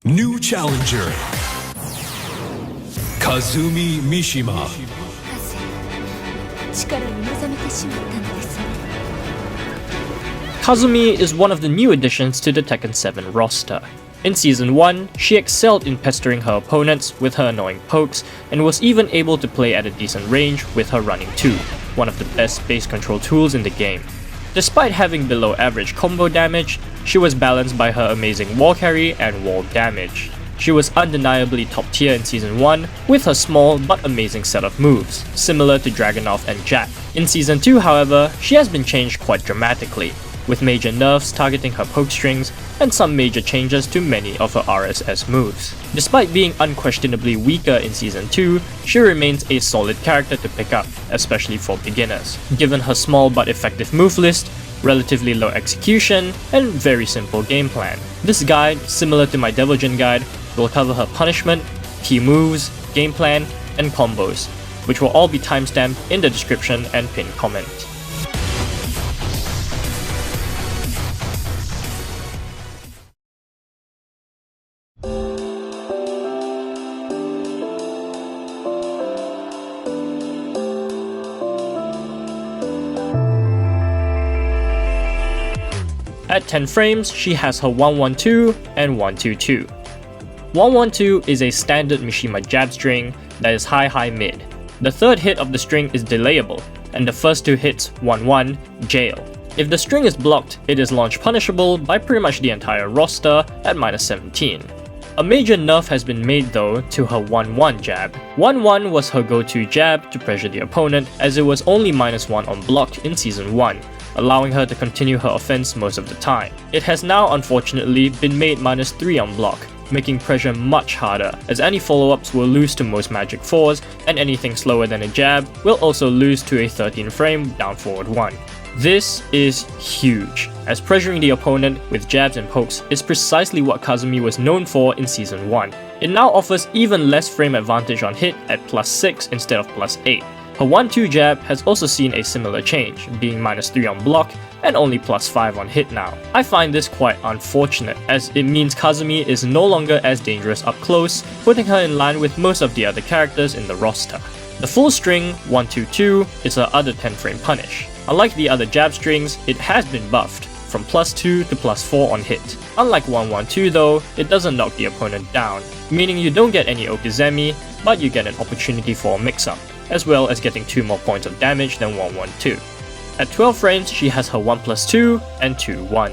New challenger, Kazumi Mishima. 力に目覚めてしまったのですね。 Kazumi is one of the new additions to the Tekken 7 roster. In Season 1, she excelled in pestering her opponents with her annoying pokes and was even able to play at a decent range with her running 2, one of the best space control tools in the game. Despite having below average combo damage, she was balanced by her amazing wall carry and wall damage. She was undeniably top tier in Season 1 with her small but amazing set of moves, similar to Dragunov and Jack. In Season 2, however, she has been changed quite dramatically, with major nerfs targeting her poke strings and some major changes to many of her RSS moves. Despite being unquestionably weaker in Season 2, she remains a solid character to pick up, especially for beginners, given her small but effective move list, relatively low execution, and very simple game plan. This guide, similar to my Devil Jin guide, will cover her punishment, key moves, game plan, and combos, which will all be timestamped in the description and pinned comment. At 10 frames, she has her 112 and 122. 112 is a standard Mishima jab string that is high mid. The third hit of the string is delayable, and the first two hits 1-1 jail. If the string is blocked, it is launch punishable by pretty much the entire roster at -17. A major nerf has been made though to her 1-1 jab. 1-1 was her go-to jab to pressure the opponent as it was only -1 on block in Season 1, allowing her to continue her offense most of the time. It has now unfortunately been made -3 on block, making pressure much harder as any follow-ups will lose to most magic 4s and anything slower than a jab will also lose to a 13 frame down forward 1. This is huge, as pressuring the opponent with jabs and pokes is precisely what Kazumi was known for in Season 1. It now offers even less frame advantage on hit at +6 instead of +8. Her 1-2 jab has also seen a similar change, being -3 on block and only +5 on hit now. I find this quite unfortunate, as it means Kazumi is no longer as dangerous up close, putting her in line with most of the other characters in the roster. The full string 1-2-2 is her other 10 frame punish. Unlike the other jab strings, it has been buffed from +2 to +4 on hit. Unlike 1-1-2 though, it doesn't knock the opponent down, meaning you don't get any Okizeme, but you get an opportunity for a mix-up, as well as getting 2 more points of damage than 1-1-2. At 12 frames, she has her 1+2 and 2-1.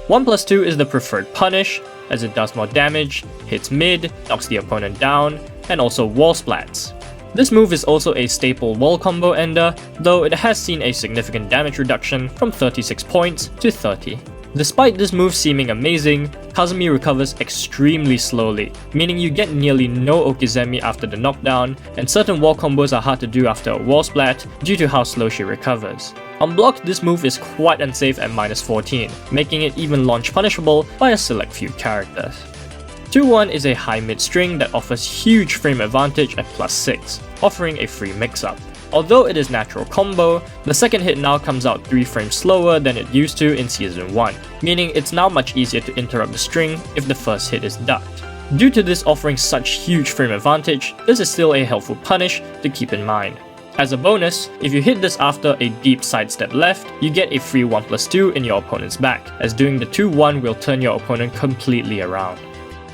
1+2 is the preferred punish, as it does more damage, hits mid, knocks the opponent down, and also wall splats. This move is also a staple wall combo ender, though it has seen a significant damage reduction from 36 points to 30. Despite this move seeming amazing, Kazumi recovers extremely slowly, meaning you get nearly no Okizeme after the knockdown, and certain wall combos are hard to do after a wall splat due to how slow she recovers. On block, this move is quite unsafe at -14, making it even launch punishable by a select few characters. 2-1 is a high mid string that offers huge frame advantage at +6, offering a free mix-up. Although it is natural combo, the second hit now comes out 3 frames slower than it used to in Season 1, meaning it's now much easier to interrupt the string if the first hit is ducked. Due to this offering such huge frame advantage, this is still a helpful punish to keep in mind. As a bonus, if you hit this after a deep sidestep left, you get a free 1+2 in your opponent's back, as doing the 2-1 will turn your opponent completely around.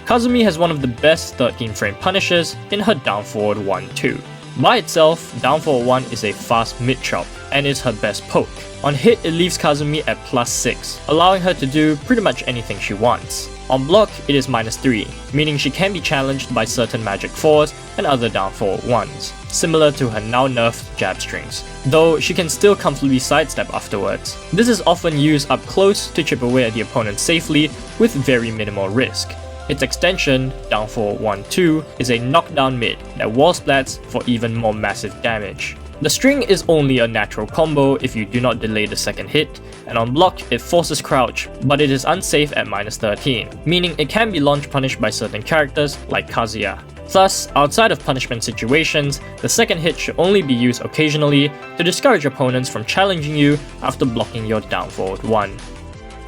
Kazumi has one of the best 13 frame punishes in her down forward 1-2. By itself, down forward 1 is a fast mid chop and is her best poke. On hit, it leaves Kazumi at +6, allowing her to do pretty much anything she wants. On block, it is -3, meaning she can be challenged by certain magic 4s and other down forward 1s, similar to her now nerfed jab strings, though she can still comfortably sidestep afterwards. This is often used up close to chip away at the opponent safely with very minimal risk. Its extension, down forward 1-2, is a knockdown mid that wall splats for even more massive damage. The string is only a natural combo if you do not delay the second hit, and on block it forces crouch, but it is unsafe at -13, meaning it can be launch punished by certain characters like Kazuya. Thus, outside of punishment situations, the second hit should only be used occasionally to discourage opponents from challenging you after blocking your down forward 1.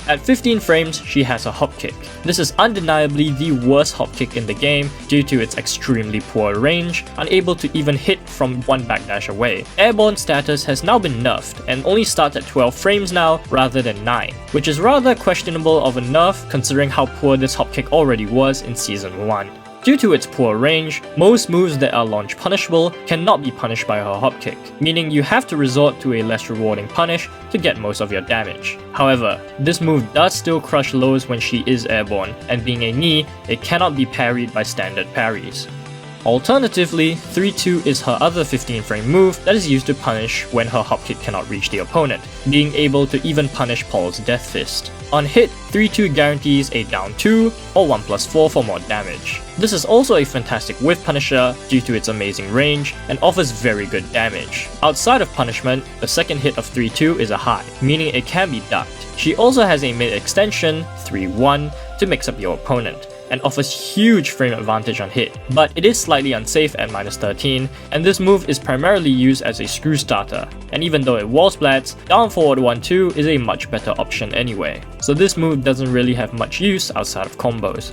At 15 frames, she has a hop kick. This is undeniably the worst hop kick in the game due to its extremely poor range, unable to even hit from one backdash away. Airborne status has now been nerfed and only starts at 12 frames now rather than 9, which is rather questionable of a nerf considering how poor this hop kick already was in Season 1. Due to its poor range, most moves that are launch punishable cannot be punished by her hop kick, meaning you have to resort to a less rewarding punish to get most of your damage. However, this move does still crush lows when she is airborne, and being a knee, it cannot be parried by standard parries. Alternatively, 3-2 is her other 15 frame move that is used to punish when her hop kick cannot reach the opponent, being able to even punish Paul's Death Fist. On hit, 3-2 guarantees a down 2 or 1+4 for more damage. This is also a fantastic whiff punisher due to its amazing range and offers very good damage. Outside of punishment, the second hit of 3-2 is a high, meaning it can be ducked. She also has a mid extension, 3-1, to mix up your opponent, and offers huge frame advantage on hit, but it is slightly unsafe at -13, and this move is primarily used as a screw starter, and even though it wall splats, down forward 1-2 is a much better option anyway, so this move doesn't really have much use outside of combos.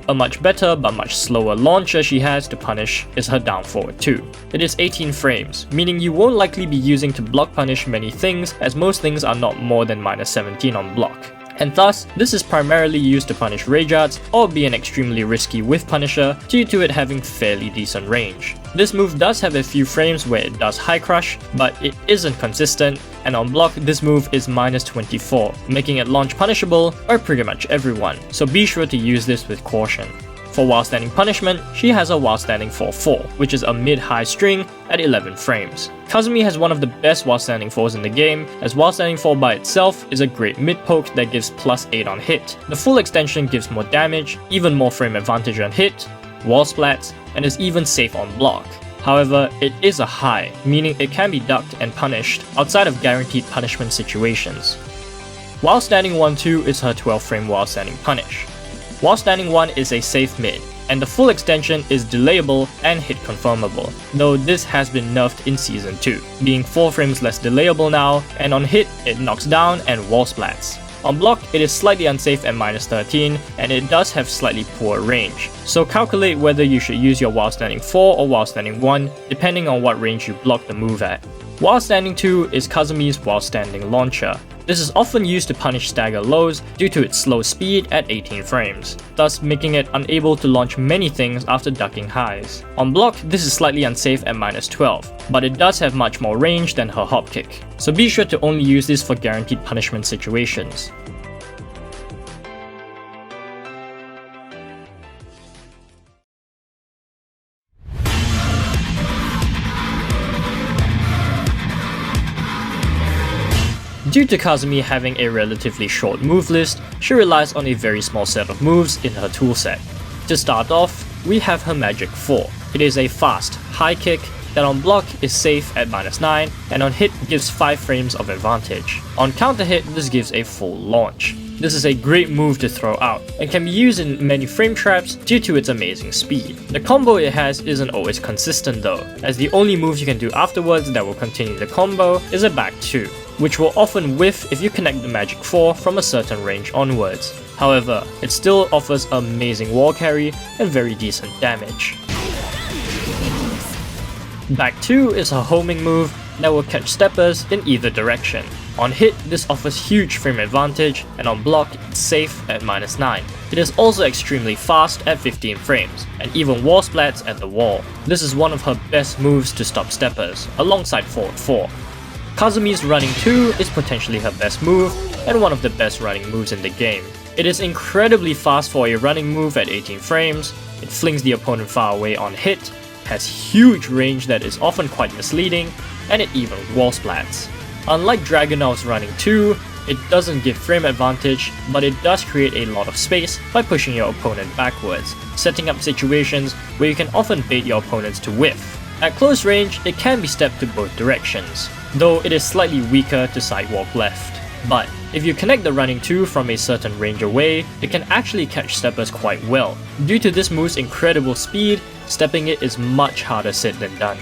A much better but much slower launcher she has to punish is her down forward 2. It is 18 frames, meaning you won't likely be using to block punish many things as most things are not more than -17 on block. And thus, this is primarily used to punish rage arts or be an extremely risky whiff punisher due to it having fairly decent range. This move does have a few frames where it does high crush, but it isn't consistent, and on block this move is -24, making it launch punishable by pretty much everyone, so be sure to use this with caution. For while standing punishment, she has a while standing 4-4, which is a mid-high string at 11 frames. Kazumi has one of the best while standing 4s in the game, as while standing 4 by itself is a great mid poke that gives +8 on hit. The full extension gives more damage, even more frame advantage on hit, wall splats, and is even safe on block. However, it is a high, meaning it can be ducked and punished outside of guaranteed punishment situations. While standing 1-2 is her 12 frame while standing punish. While standing 1 is a safe mid, and the full extension is delayable and hit confirmable, though this has been nerfed in Season 2, being 4 frames less delayable now, and on hit it knocks down and wall splats. On block it is slightly unsafe at -13, and it does have slightly poor range, so calculate whether you should use your while standing 4 or while standing 1 depending on what range you block the move at. While standing 2 is Kazumi's while standing launcher. This is often used to punish stagger lows due to its slow speed at 18 frames, thus making it unable to launch many things after ducking highs. On block, this is slightly unsafe at -12, but it does have much more range than her hop kick, so be sure to only use this for guaranteed punishment situations. Due to Kazumi having a relatively short move list, she relies on a very small set of moves in her toolset. To start off, we have her Magic 4. It is a fast, high kick that on block is safe at -9 and on hit gives 5 frames of advantage. On counter hit, this gives a full launch. This is a great move to throw out and can be used in many frame traps due to its amazing speed. The combo it has isn't always consistent though, as the only move you can do afterwards that will continue the combo is a back 2, which will often whiff if you connect the Magic 4 from a certain range onwards. However, it still offers amazing wall carry and very decent damage. Back 2 is a homing move that will catch steppers in either direction. On hit, this offers huge frame advantage, and on block, it's safe at -9. It is also extremely fast at 15 frames, and even wall splats at the wall. This is one of her best moves to stop steppers, alongside forward 4. Kazumi's running 2 is potentially her best move, and one of the best running moves in the game. It is incredibly fast for a running move at 18 frames, it flings the opponent far away on hit, has huge range that is often quite misleading, and it even wall splats. Unlike Dragunov's running 2, it doesn't give frame advantage, but it does create a lot of space by pushing your opponent backwards, setting up situations where you can often bait your opponents to whiff. At close range, it can be stepped to both directions, though it is slightly weaker to sidewalk left. But if you connect the running 2 from a certain range away, it can actually catch steppers quite well. Due to this move's incredible speed, stepping it is much harder said than done.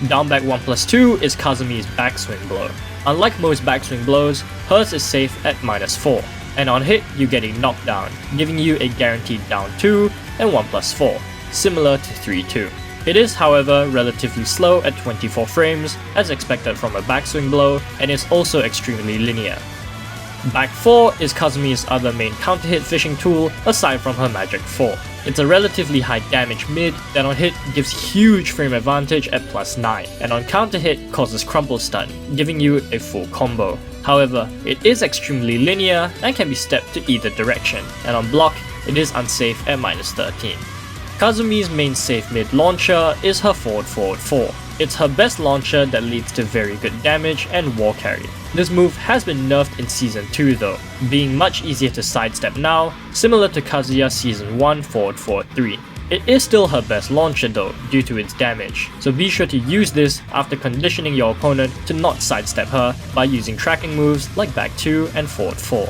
Down back 1+2 is Kazumi's backswing blow. Unlike most backswing blows, hers is safe at -4. and on hit you get a knockdown, giving you a guaranteed down 2 and 1+4, similar to 3-2. It is, however, relatively slow at 24 frames, as expected from a backswing blow, and is also extremely linear. Back 4 is Kazumi's other main counter-hit fishing tool aside from her Magic 4. It's a relatively high damage mid that on hit gives huge frame advantage at +9, and on counter hit causes crumple stun, giving you a full combo. However, it is extremely linear and can be stepped to either direction, and on block, it is unsafe at -13. Kazumi's main safe mid launcher is her forward 4. It's her best launcher that leads to very good damage and wall carry. This move has been nerfed in Season 2 though, being much easier to sidestep now, similar to Kazuya's Season 1 forward 3. It is still her best launcher though, due to its damage, so be sure to use this after conditioning your opponent to not sidestep her by using tracking moves like back 2 and forward 4.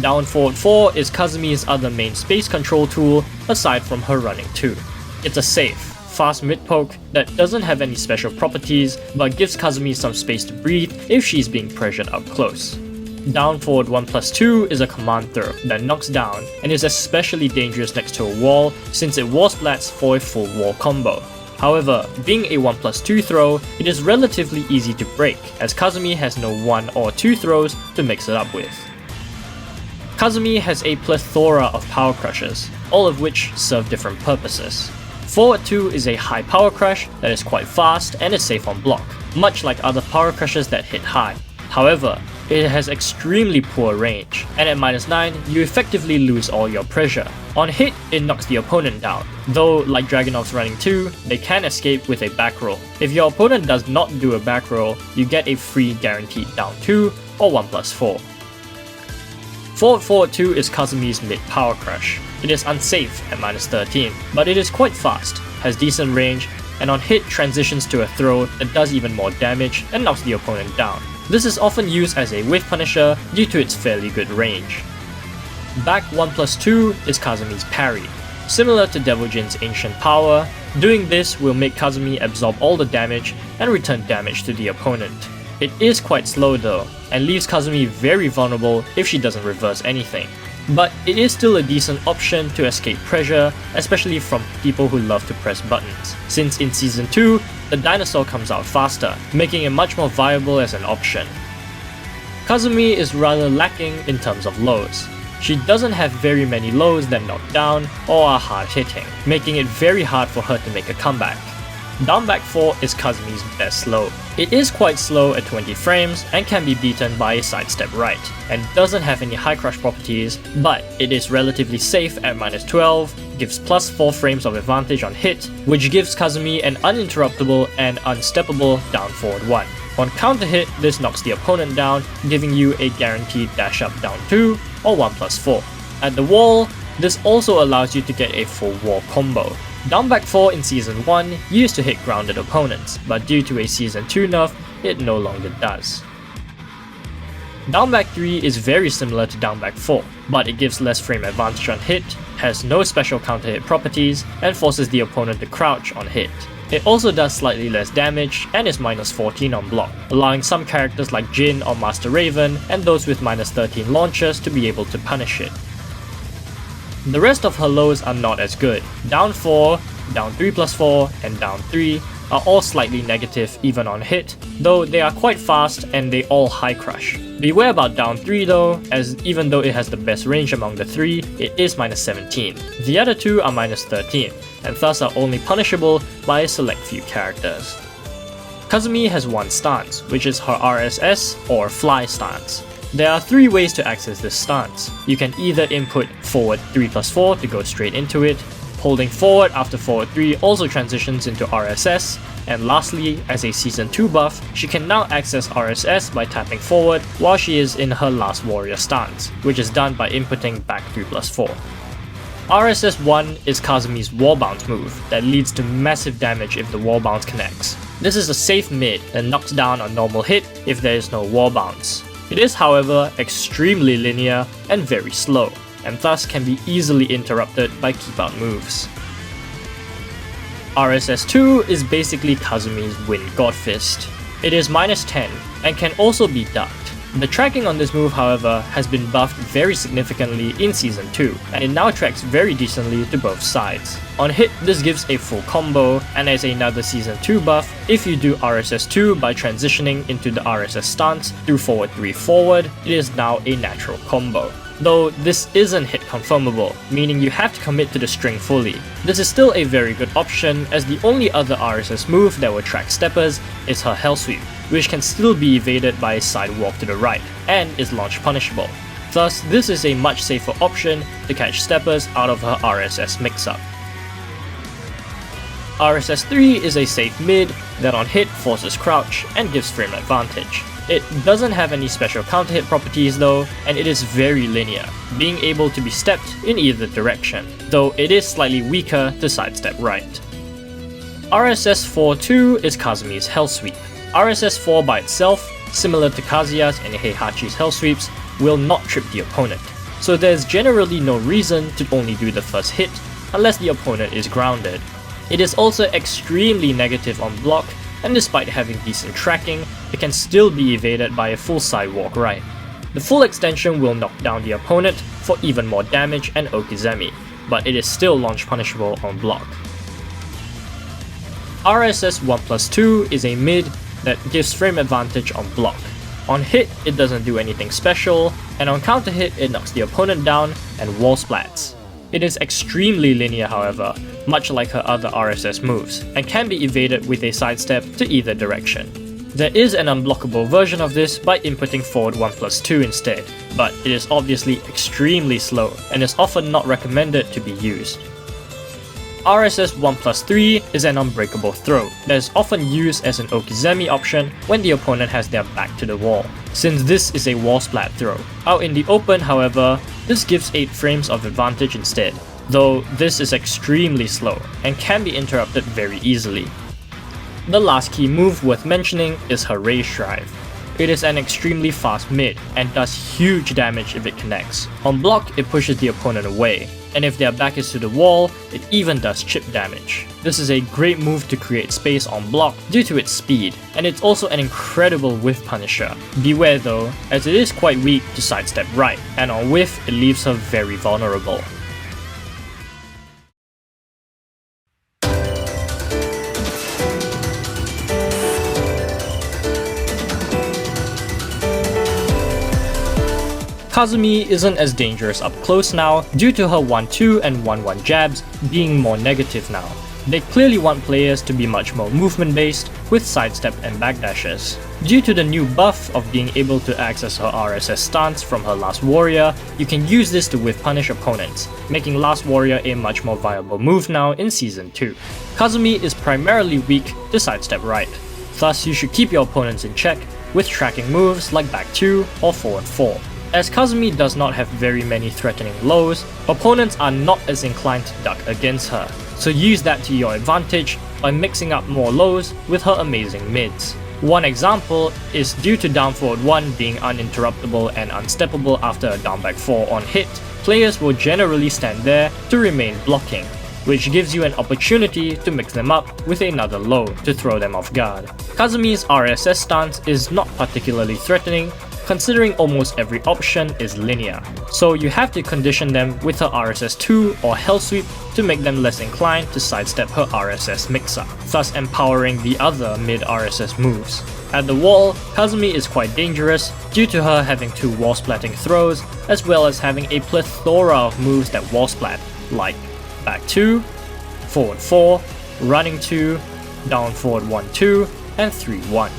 Down forward 4 is Kazumi's other main space control tool aside from her running 2. It's a safe, fast mid poke that doesn't have any special properties but gives Kazumi some space to breathe if she's being pressured up close. Down forward 1+2 is a command throw that knocks down and is especially dangerous next to a wall since it wall splats for a full wall combo. However, being a 1+2 throw, it is relatively easy to break as Kazumi has no 1 or 2 throws to mix it up with. Kazumi has a plethora of power crushes, all of which serve different purposes. Forward 2 is a high power crush that is quite fast and is safe on block, much like other power crushes that hit high. However, it has extremely poor range, and at -9 you effectively lose all your pressure. On hit, it knocks the opponent down, though like Dragunov's running 2, they can escape with a back roll. If your opponent does not do a back roll, you get a free guaranteed down 2 or 1+4. Forward 2 is Kazumi's mid power crush. It is unsafe at -13, but it is quite fast, has decent range, and on hit transitions to a throw that does even more damage and knocks the opponent down. This is often used as a whiff punisher due to its fairly good range. Back 1+2 is Kazumi's parry. Similar to Devil Jin's ancient power, doing this will make Kazumi absorb all the damage and return damage to the opponent. It is quite slow though, and leaves Kazumi very vulnerable if she doesn't reverse anything. But it is still a decent option to escape pressure, especially from people who love to press buttons, since in Season 2, the dinosaur comes out faster, making it much more viable as an option. Kazumi is rather lacking in terms of lows. She doesn't have very many lows that knock down or are hard hitting, making it very hard for her to make a comeback. Down back 4 is Kazumi's best low. It is quite slow at 20 frames and can be beaten by a sidestep right, and doesn't have any high crush properties, but it is relatively safe at -12, gives +4 frames of advantage on hit, which gives Kazumi an uninterruptible and unsteppable down forward 1. On counter hit, this knocks the opponent down, giving you a guaranteed dash up down 2 or 1+4. At the wall, this also allows you to get a full wall combo. Down back 4 in Season 1 used to hit grounded opponents, but due to a Season 2 nerf, it no longer does. Down back 3 is very similar to down back 4, but it gives less frame advantage on hit, has no special counter hit properties, and forces the opponent to crouch on hit. It also does slightly less damage and is -14 on block, allowing some characters like Jin or Master Raven and those with -13 launchers to be able to punish it. The rest of her lows are not as good. Down 4, down 3+4, and down 3 are all slightly negative even on hit, though they are quite fast and they all high crush. Beware about down 3 though, as even though it has the best range among the 3, it is -17. The other 2 are -13, and thus are only punishable by a select few characters. Kazumi has one stance, which is her RSS or fly stance. There are 3 ways to access this stance. You can either input forward 3+4 to go straight into it, holding forward after forward 3 also transitions into RSS, and lastly, as a Season 2 buff, she can now access RSS by tapping forward while she is in her last warrior stance, which is done by inputting back 3+4. RSS 1 is Kazumi's wall bounce move that leads to massive damage if the wall bounce connects. This is a safe mid that knocks down on normal hit if there is no wall bounce. It is, however, extremely linear and very slow, and thus can be easily interrupted by keep out moves. RSS2 is basically Kazumi's Wind God Fist. It is -10 and can also be ducked. The tracking on this move, however, has been buffed very significantly in Season 2, and it now tracks very decently to both sides. On hit, this gives a full combo, and as another Season 2 buff, if you do RSS2 by transitioning into the RSS stance through forward 3 forward, it is now a natural combo. Though this isn't hit confirmable, meaning you have to commit to the string fully. This is still a very good option, as the only other RSS move that will track steppers is her Hell Sweep, which can still be evaded by a side walk to the right, and is launch punishable. Thus, this is a much safer option to catch steppers out of her RSS mix-up. RSS3 is a safe mid that on hit forces crouch and gives frame advantage. It doesn't have any special counter hit properties though, and it is very linear, being able to be stepped in either direction, though it is slightly weaker to sidestep right. RSS4-2 is Kazumi's Hell Sweep. RSS4 by itself, similar to Kazuya's and Heihachi's Hell Sweeps, will not trip the opponent, so there's generally no reason to only do the first hit unless the opponent is grounded. It is also extremely negative on block, and despite having decent tracking, it can still be evaded by a full side walk right. The full extension will knock down the opponent for even more damage and Okizeme, but it is still launch punishable on block. RSS 1+2 is a mid that gives frame advantage on block. On hit, it doesn't do anything special, and on counter hit, it knocks the opponent down and wall splats. It is extremely linear however, much like her other RSS moves, and can be evaded with a sidestep to either direction. There is an unblockable version of this by inputting forward 1+2 instead, but it is obviously extremely slow and is often not recommended to be used. RSS 1+3 is an unbreakable throw that is often used as an Okizeme option when the opponent has their back to the wall, since this is a wall splat throw. Out in the open, however, this gives 8 frames of advantage instead, though this is extremely slow and can be interrupted very easily. The last key move worth mentioning is her Rage Drive. It is an extremely fast mid and does huge damage if it connects. On block, it pushes the opponent away, and if their back is to the wall, it even does chip damage. This is a great move to create space on block due to its speed, and it's also an incredible whiff punisher. Beware though, as it is quite weak to sidestep right, and on whiff it leaves her very vulnerable. Kazumi isn't as dangerous up close now due to her 1-2 and 1-1 jabs being more negative now. They clearly want players to be much more movement based with sidestep and backdashes. Due to the new buff of being able to access her RSS stance from her Last Warrior, you can use this to whiff punish opponents, making Last Warrior a much more viable move now in Season 2. Kazumi is primarily weak to sidestep right, thus you should keep your opponents in check with tracking moves like back 2 or forward 4. As Kazumi does not have very many threatening lows, opponents are not as inclined to duck against her, so use that to your advantage by mixing up more lows with her amazing mids. One example is due to down forward 1 being uninterruptible and unsteppable after a down back 4 on hit, players will generally stand there to remain blocking, which gives you an opportunity to mix them up with another low to throw them off guard. Kazumi's RSS stance is not particularly threatening, considering almost every option is linear, so you have to condition them with her RSS2 or Hell Sweep to make them less inclined to sidestep her RSS mix-up, thus empowering the other mid-RSS moves. At the wall, Kazumi is quite dangerous due to her having 2 wall splatting throws, as well as having a plethora of moves that wall splat, like back 2, forward 4, running 2, down forward 1-2, and 3-1.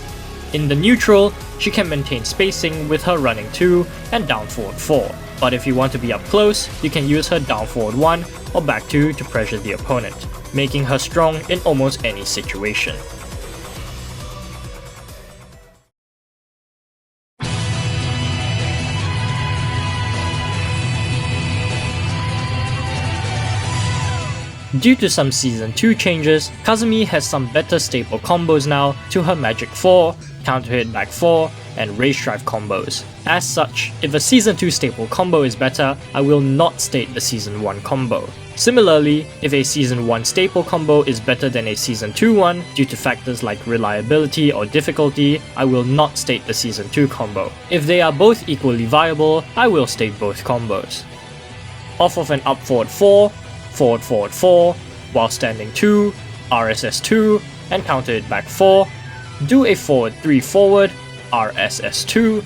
In the neutral, she can maintain spacing with her running 2 and down forward 4, but if you want to be up close, you can use her down forward 1 or back 2 to pressure the opponent, making her strong in almost any situation. Due to some Season 2 changes, Kazumi has some better staple combos now to her Magic 4, Counter Hit Back 4, and race drive combos. As such, if a Season 2 staple combo is better, I will not state the Season 1 combo. Similarly, if a Season 1 staple combo is better than a Season 2 one due to factors like reliability or difficulty, I will not state the Season 2 combo. If they are both equally viable, I will state both combos. Off of an up forward 4, forward forward 4, while standing 2, RSS 2, and counter it back 4, do a forward 3 forward, RSS 2,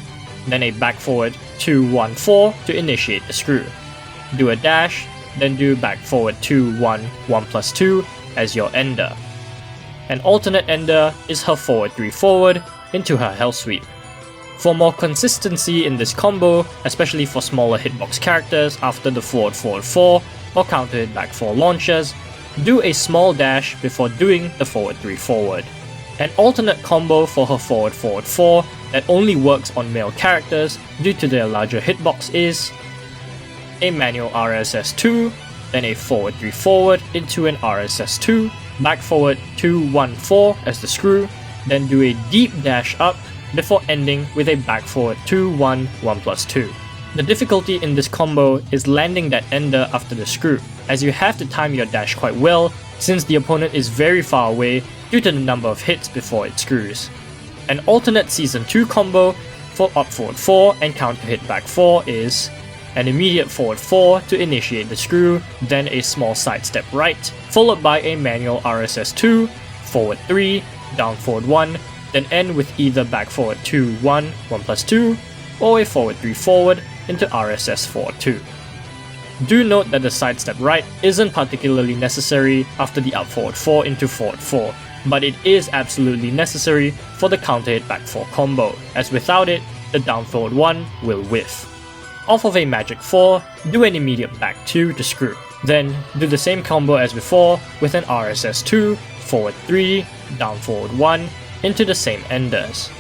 then a back forward 2 1 4 to initiate the screw. Do a dash, then do back forward 2 1 1 plus 2 as your ender. An alternate ender is her forward 3 forward into her hell sweep. For more consistency in this combo, especially for smaller hitbox characters after the forward forward 4 or counter it back 4 launches, do a small dash before doing the forward 3 forward. An alternate combo for her forward forward 4 that only works on male characters due to their larger hitbox is a manual RSS 2, then a forward 3 forward into an RSS 2, back forward 2 1 4 as the screw, then do a deep dash up before ending with a back forward 2 1 1 plus 2. The difficulty in this combo is landing that ender after the screw, as you have to time your dash quite well since the opponent is very far away due to the number of hits before it screws. An alternate Season 2 combo for up forward 4 and counter hit back 4 is an immediate forward 4 to initiate the screw, then a small sidestep right, followed by a manual RSS 2, forward 3, down forward 1, then end with either back forward 2 1 1 plus 2 or a forward 3 forward into RSS forward 2. Do note that the sidestep right isn't particularly necessary after the up forward 4 into forward 4, but it is absolutely necessary for the counter hit back 4 combo, as without it, the down forward 1 will whiff. Off of a magic 4, do an immediate back 2 to screw. Then do the same combo as before with an RSS 2, forward 3, down forward 1 into the same enders.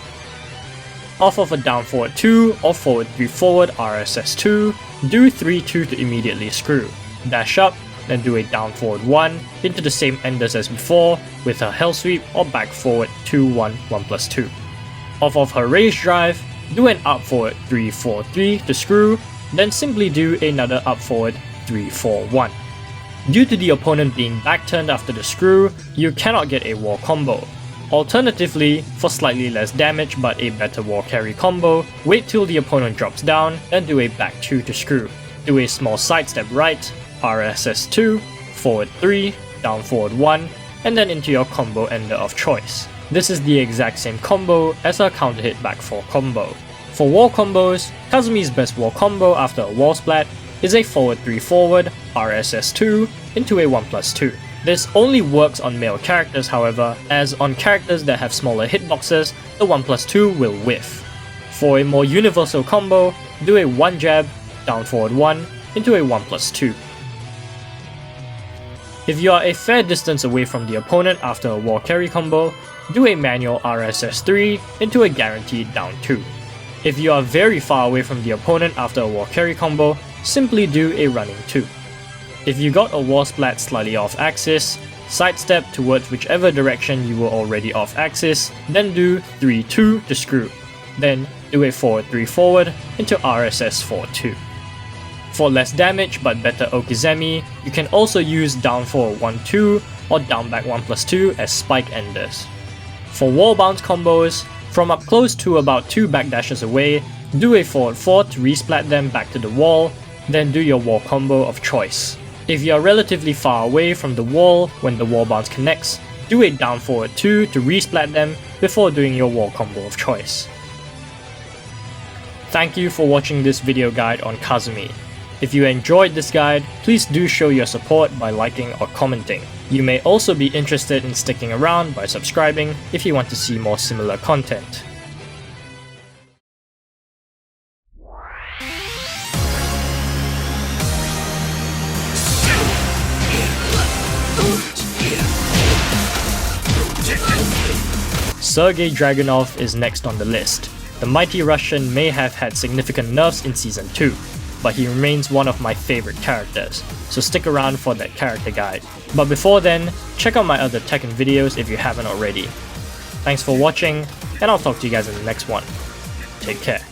Off of a down forward 2 or forward 3 forward RSS 2, do 3 2 to immediately screw. Dash up, then do a down forward 1 into the same enders as before with a hell sweep or back forward 2 1 1 plus 2. Off of her raise drive, do an up forward 3 4 3 to screw, then simply do another up forward 3 4 1. Due to the opponent being back turned after the screw, you cannot get a wall combo. Alternatively, for slightly less damage but a better wall carry combo, wait till the opponent drops down, then do a back 2 to screw. Do a small sidestep right, RSS 2, forward 3, down forward 1, and then into your combo ender of choice. This is the exact same combo as our counter hit back 4 combo. For wall combos, Kazumi's best wall combo after a wall splat is a forward 3 forward, RSS 2 into a 1 plus 2. This only works on male characters however, as on characters that have smaller hitboxes, the 1 plus 2 will whiff. For a more universal combo, do a 1 jab, down forward 1 into a 1 plus 2. If you are a fair distance away from the opponent after a wall carry combo, do a manual RSS 3 into a guaranteed down 2. If you are very far away from the opponent after a wall carry combo, simply do a running 2. If you got a wall splat slightly off axis, sidestep towards whichever direction you were already off axis, then do 3 2 to screw. Then do a forward 3 forward into RSS 4 2. For less damage but better Okizeme, you can also use down forward 1 2 or down back 1 plus 2 as spike enders. For wall bounce combos, from up close to about 2 backdashes away, do a forward 4 to resplat them back to the wall, then do your wall combo of choice. If you are relatively far away from the wall when the wall bounce connects, do a down forward 2 to resplat them before doing your wall combo of choice. Thank you for watching this video guide on Kazumi. If you enjoyed this guide, please do show your support by liking or commenting. You may also be interested in sticking around by subscribing if you want to see more similar content. Sergei Dragunov is next on the list. The mighty Russian may have had significant nerfs in Season 2, but he remains one of my favorite characters, so stick around for that character guide. But before then, check out my other Tekken videos if you haven't already. Thanks for watching, and I'll talk to you guys in the next one. Take care.